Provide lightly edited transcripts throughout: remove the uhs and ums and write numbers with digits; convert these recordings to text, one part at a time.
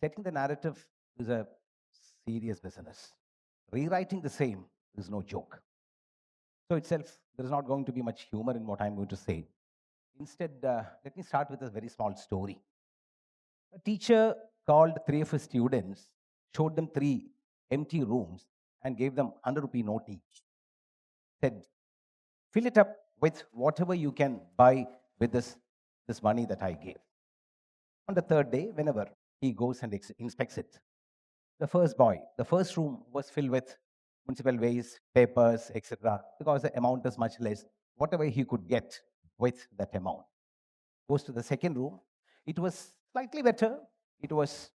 Setting the narrative is a serious business. Rewriting the same is no joke. So itself, there is not going to be much humor in what I'm going to say. Instead, let me start with a very small story. A teacher called three of his students, showed them three empty rooms, and gave them 100 rupee note each. Said, fill it up with whatever you can buy with this money that I gave. On the third day, whenever he goes and inspects it, the first room was filled with municipal waste, papers, etc., because the amount is much less, whatever he could get with that amount. Goes to the second room, it was slightly better. It was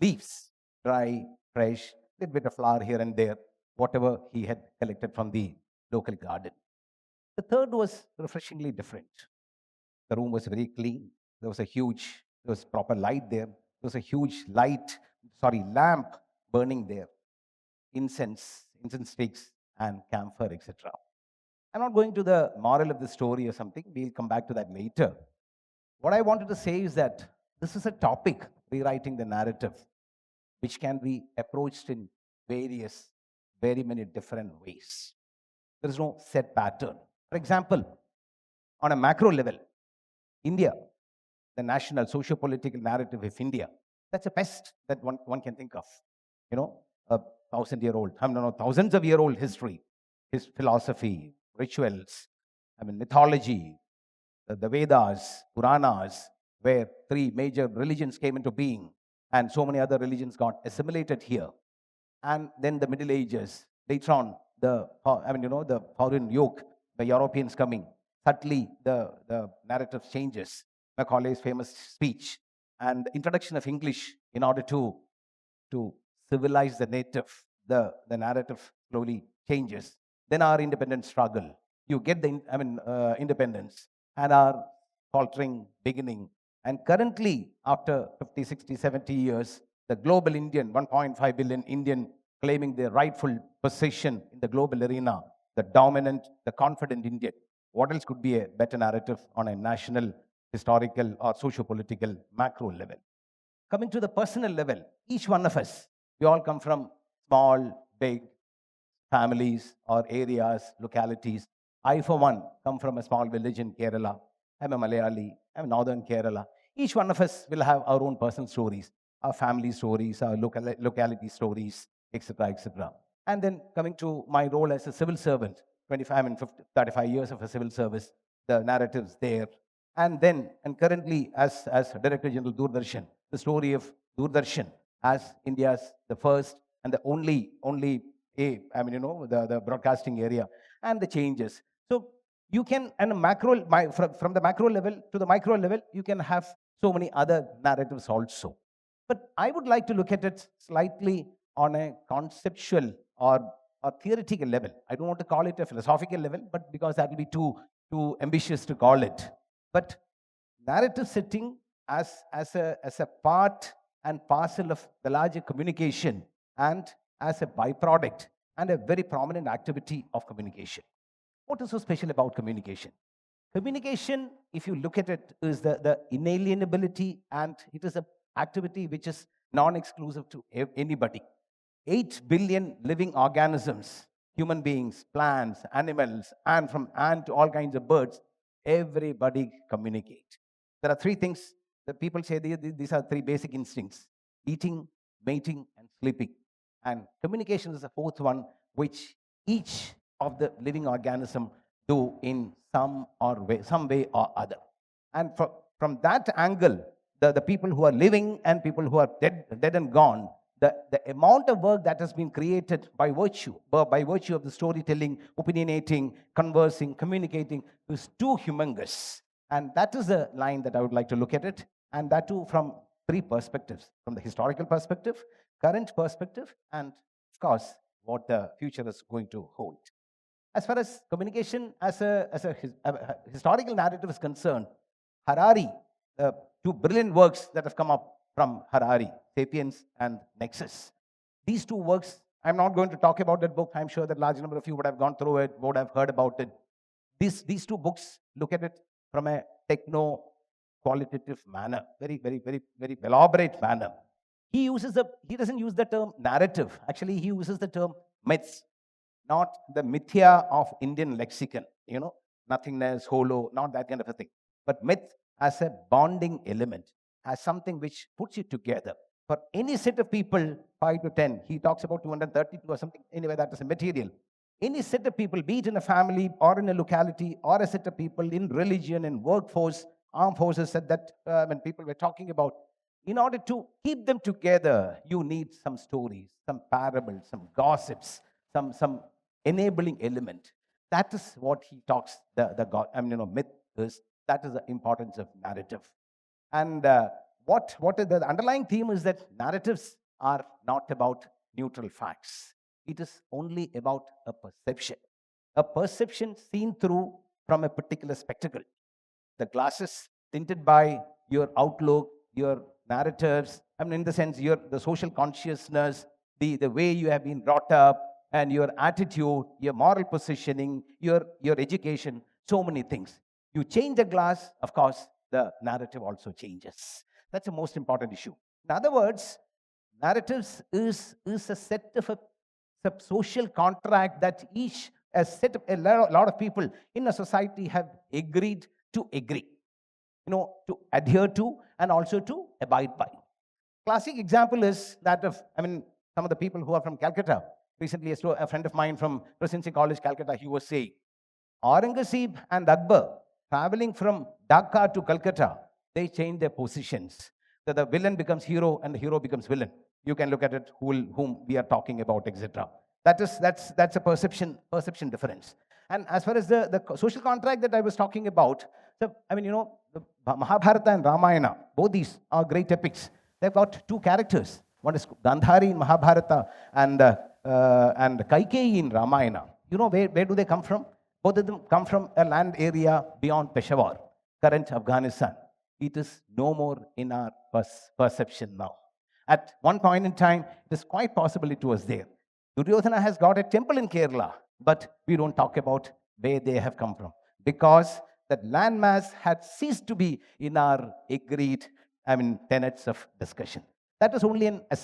leaves, dry, fresh, little bit of flower here and there, whatever he had collected from the local garden. The third was refreshingly different. The room was very clean. There was proper light there. There was a huge lamp burning there, incense sticks, and camphor, etc. I'm not going to the moral of the story or something. We'll come back to that later. What I wanted to say is that this is a topic, rewriting the narrative, which can be approached in various, very many different ways. There is no set pattern. For example, on a macro level, India, the national socio-political narrative of India, that's a best that one can think of. You know, a thousand-year-old, I mean, no, thousands of year old history, his philosophy, rituals, mythology, the Vedas, Puranas, where three major religions came into being, and so many other religions got assimilated here. And then the Middle Ages, later on, the foreign yoke, the Europeans coming, subtly the narrative changes. Macaulay's famous speech and the introduction of English in order to civilize the native, the narrative slowly changes. Then our independence struggle. You get independence and our faltering beginning. And currently, after 50, 60, 70 years, the global Indian, 1.5 billion Indian, claiming their rightful position in the global arena, the dominant, the confident Indian. What else could be a better narrative on a national, historical, or socio-political macro level? Coming to the personal level, each one of us, we all come from small, big families or areas, localities. I, for one, come from a small village in Kerala. I'm a Malayali. I'm northern Kerala. Each one of us will have our own personal stories, our family stories, our locality stories, etc., etc. And then coming to my role as a civil servant, 25 and 50, 35 years of a civil service, the narratives there. And currently as Director General Doordarshan, the story of Doordarshan as India's the first and the only the broadcasting area and the changes. So you can, and from the macro level to the micro level, you can have so many other narratives also. But I would like to look at it slightly on a conceptual or theoretical level. I don't want to call it a philosophical level, but because that will be too ambitious to call it. But narrative setting as a part and parcel of the larger communication and as a byproduct and a very prominent activity of communication. What is so special about communication? Communication, if you look at it, is the inalienability, and it is an activity which is non-exclusive to anybody. 8 billion living organisms, human beings, plants, animals, and from ant to all kinds of birds, everybody communicate. There are three things that people say these are three basic instincts: eating, mating, and sleeping. And communication is the fourth one, which each of the living organism do in some way or other. And from that angle, the people who are living and people who are dead and gone, the amount of work that has been created by virtue of the storytelling, opinionating, conversing, communicating is too humongous. And that is the line that I would like to look at it, and that too from three perspectives: from the historical perspective, current perspective, and of course, what the future is going to hold. As far as communication as a historical narrative is concerned, Harari, two brilliant works that have come up from Harari, Sapiens and Nexus. These two works, I'm not going to talk about that book. I'm sure that large number of you would have gone through it, would have heard about it. These two books look at it from a techno qualitative manner, very elaborate manner. He doesn't use the term narrative. Actually, he uses the term myths, not the mithya of Indian lexicon, nothingness, hollow, not that kind of a thing. But myth as a bonding element, as something which puts you together. For any set of people, 5 to 10, he talks about 232 or something. Anyway, that is a material. Any set of people, be it in a family or in a locality or a set of people in religion, in workforce, armed forces, that when people were talking about, in order to keep them together, you need some stories, some parables, some gossips, some enabling element. That is what he talks, the God, myth is, that is the importance of narrative. And what is the underlying theme is that narratives are not about neutral facts. It is only about a perception seen through from a particular spectacle. The glasses tinted by your outlook, your narratives, in the sense, the social consciousness, the way you have been brought up, and your attitude, your moral positioning, your education, so many things. You change the glass, of course, the narrative also changes. That's the most important issue. In other words, narratives is a set of a social contract that a lot of people in a society have agreed to agree, to adhere to, and also to abide by. Classic example is that of, some of the people who are from Calcutta. Recently, a friend of mine from Presidency College, Calcutta, he was saying, Aurangzeb and Akbar, traveling from Dhaka to Calcutta, they change their positions. So the villain becomes hero and the hero becomes villain. You can look at it, whom we are talking about, etc. That's a perception difference. And as far as the social contract that I was talking about, the Mahabharata and Ramayana, both these are great epics. They've got two characters. One is Gandhari in Mahabharata and Kaikeyi in Ramayana. Where do they come from? Both of them come from a land area beyond Peshawar, current Afghanistan. It is no more in our perception now. At one point in time, it is quite possible it was there. Duryodhana has got a temple in Kerala, but we don't talk about where they have come from, because that landmass had ceased to be in our agreed, tenets of discussion. That is only a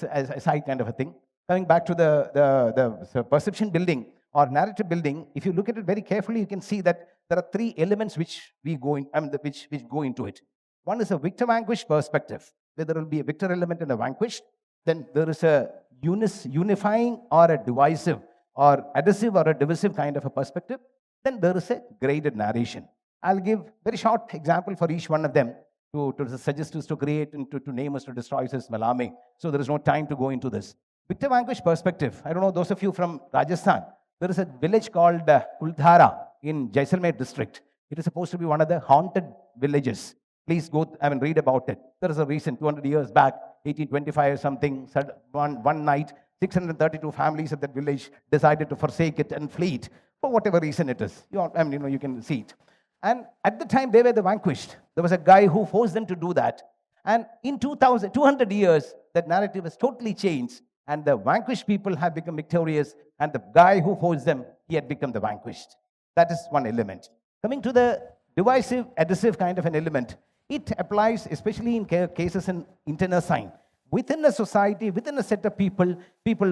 side kind of a thing. Coming back to the perception building or narrative building, if you look at it very carefully, you can see that there are three elements which go into it. One is a victor-vanquished perspective, where there will be a victor element and a vanquished. Then there is a unifying or a divisive or adhesive or a divisive kind of a perspective. Then there is a graded narration. I'll give very short example for each one of them to suggest us, to create, and to name us, to destroy us, Malame. So there is no time to go into this. Victor vanquished perspective. I don't know, those of you from Rajasthan, there is a village called Kuldhara in Jaisalmer district. It is supposed to be one of the haunted villages. Please go, read about it. There is a recent 200 years back, 1825 or something, one night, 632 families of that village decided to forsake it and flee it, for whatever reason it is. You can see it. And at the time, they were the vanquished. There was a guy who forced them to do that. And in 200 years, that narrative has totally changed. And the vanquished people have become victorious. And the guy who forced them, he had become the vanquished. That is one element. Coming to the divisive, adhesive kind of an element, it applies especially in cases in internecine. Within a society, within a set of people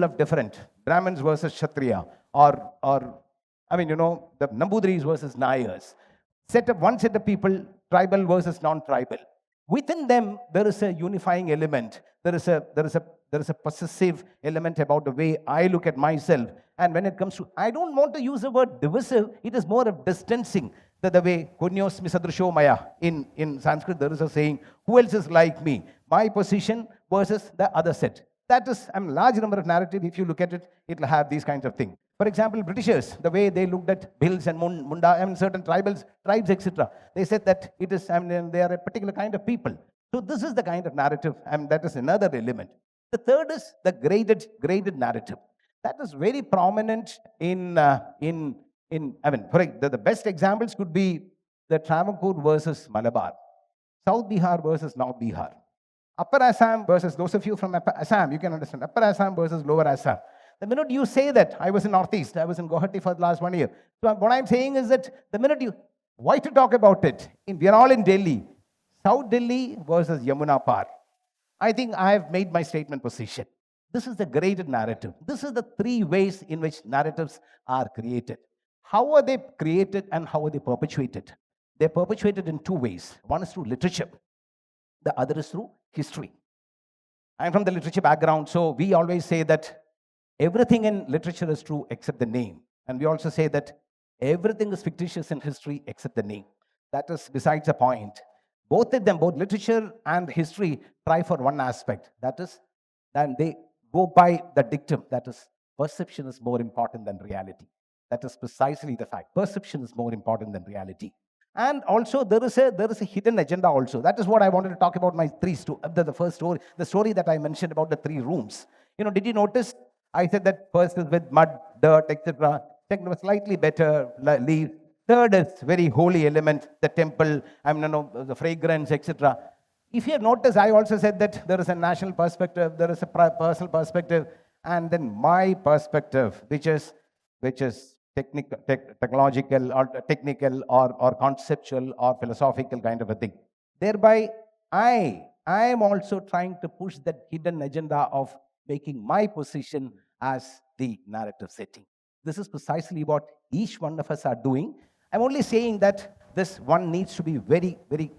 of different, Brahmins versus Kshatriya, or the Nambudiris versus Nayars. One set of people, tribal versus non-tribal. Within them, there is a unifying element. There is a possessive element about the way I look at myself. And when it comes to, I don't want to use the word divisive, it is more of distancing. The way Kunyos misadrisho maya in Sanskrit, there is a saying, who else is like me? My position versus the other set. That is a large number of narrative. If you look at it, it will have these kinds of things. For example, Britishers, the way they looked at Bhils and Munda, certain tribes, etc. They said that it is, they are a particular kind of people. So this is the kind of narrative, and that is another element. The third is the graded narrative. That is very prominent the best examples could be the Travancore versus Malabar, South Bihar versus North Bihar, Upper Assam versus, those of you from Assam, you can understand, Upper Assam versus Lower Assam. The minute you say that, I was in Northeast, I was in Guwahati for the last 1 year. So what I'm saying is that the minute why to talk about it? We are all in Delhi. South Delhi versus Yamuna Par. I think I have made my statement position. This is the graded narrative. This is the three ways in which narratives are created. How are they created and how are they perpetuated? They're perpetuated in two ways. One is through literature, the other is through history. I'm from the literature background, so we always say that everything in literature is true except the name. And we also say that everything is fictitious in history except the name. That is besides the point. Both of them, both literature and history, try for one aspect. That is, then they go by the dictum. That is, perception is more important than reality. That is precisely the fact. Perception is more important than reality. And also there is a hidden agenda also. That is what I wanted to talk about. My the first story, the story that I mentioned about the three rooms. Did you notice I said that first is with mud, dirt, etc. Second was slightly better leaves. Third is very holy element, the temple, the fragrance, etc. If you have noticed, I also said that there is a national perspective, there is a personal perspective, and then my perspective, which is technological or technical or conceptual or philosophical kind of a thing. Thereby, I am also trying to push that hidden agenda of making my position as the narrative setting. This is precisely what each one of us are doing. I'm only saying that this one needs to be very, very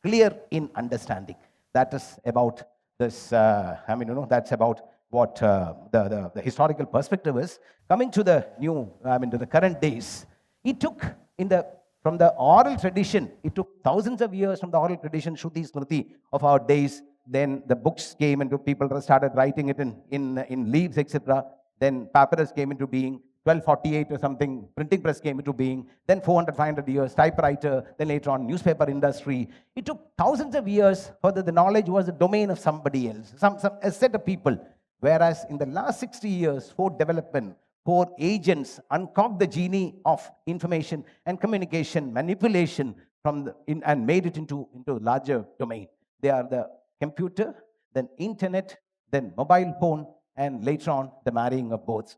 clear in understanding. That is about this, that's about what the historical perspective is. Coming to the to the current days, it took from the oral tradition, it took thousands of years from the oral tradition, Shruti Smriti of our days. Then the books came into people started writing it in leaves, etc. Then papyrus came into being. 1248 or something, printing press came into being. Then 400, 500 years, typewriter. Then later on, newspaper industry. It took thousands of years for the knowledge was the domain of somebody else, a set of people. Whereas in the last 60 years, for development, for agents uncorked the genie of information and communication, manipulation and made it into a larger domain. They are the computer, then internet, then mobile phone, and later on, the marrying of both.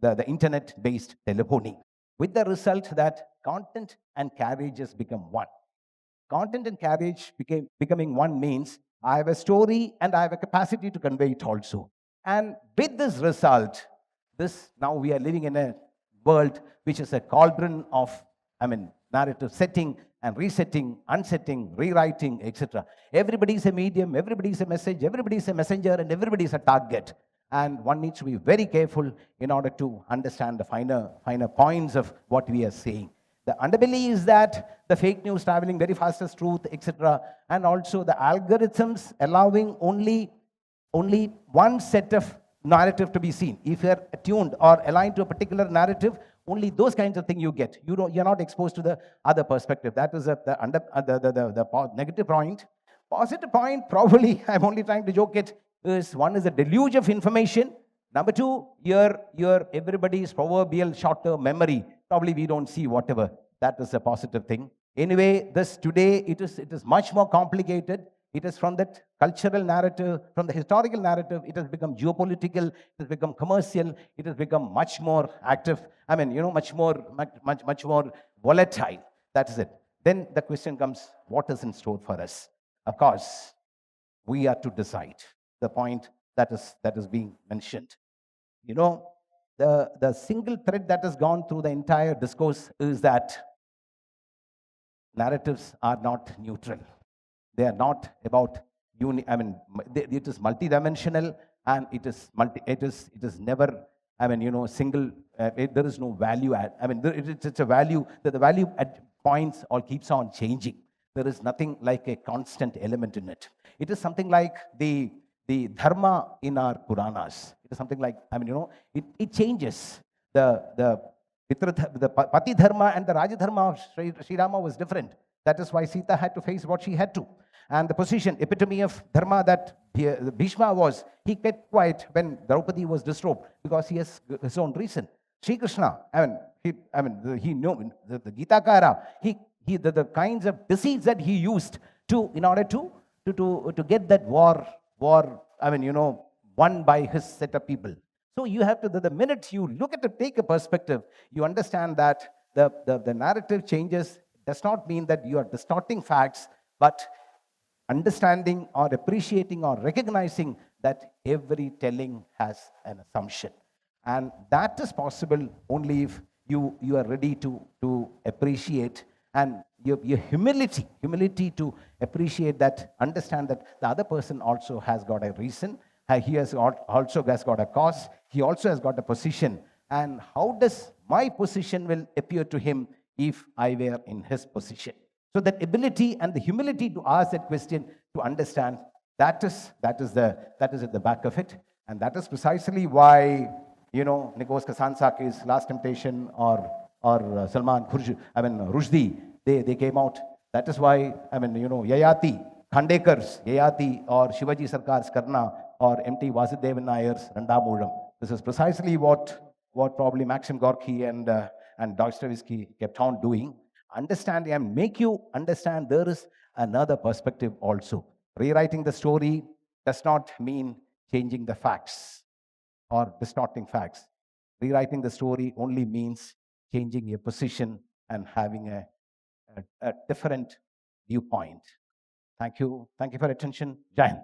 The internet-based telephony, with the result that content and carriages become one. Content and carriage becoming one means I have a story and I have a capacity to convey it also. And with this result, now we are living in a world which is a cauldron of, narrative setting and resetting, unsetting, rewriting, etc. Everybody is a medium, everybody is a message, everybody is a messenger, and everybody is a target. And one needs to be very careful in order to understand the finer points of what we are saying. The underbelly is that the fake news traveling very fast as truth, etc. And also the algorithms allowing only one set of narrative to be seen. If you're attuned or aligned to a particular narrative, only those kinds of things you get. You're not exposed to the other perspective. That is the negative point. Positive point, probably, I'm only trying to joke it, is one is a deluge of information. Number two, your everybody's proverbial short-term memory. Probably we don't see whatever. That is a positive thing. Anyway, today it is much more complicated. It is from that cultural narrative, from the historical narrative, it has become geopolitical, it has become commercial, it has become much more active, much more volatile. That is it. Then the question comes, what is in store for us? Of course, we are to decide the point that is being mentioned. The single thread that has gone through the entire discourse is that narratives are not neutral. They are not about it is multidimensional, and it is never single. There is no value add. It's a value that the value at points all keeps on changing. There is nothing like a constant element in it. It is something like the dharma in our Puranas. It is something like it changes. The Pati dharma and the Raja dharma of Sri Rama was different. That is why Sita had to face what she had to. And the position, epitome of dharma that Bhishma was, he kept quiet when Draupadi was disrobed because he has his own reason. Sri Krishna, he knew the Gita Kara, the kinds of deceits that he used in order to get that war, won by his set of people. So you have to, the minute you look at it, take a perspective, you understand that the narrative changes does not mean that you are distorting facts, but understanding or appreciating or recognizing that every telling has an assumption. And that is possible only if you are ready to appreciate, and your humility to appreciate that, understand that the other person also has got a reason, he also has got a cause, he also has got a position, and how does my position will appear to him if I were in his position. So that ability and the humility to ask that question, to understand, that is at the back of it. And that is precisely why, Nikos Kazantzakis' Last Temptation, or Salman Rushdie, they came out. That is why, Yayati, Khandekar's Yayati, or Shivaji Sarkar's Karna, or M.T. Vasudevan Nayar's Randamulam. This is precisely what probably Maxim Gorky and Dostoevsky kept on doing. Understand and make you understand there is another perspective also. Rewriting the story does not mean changing the facts or distorting facts. Rewriting the story only means changing your position and having a different viewpoint. Thank you. Thank you for your attention. Jai Hind.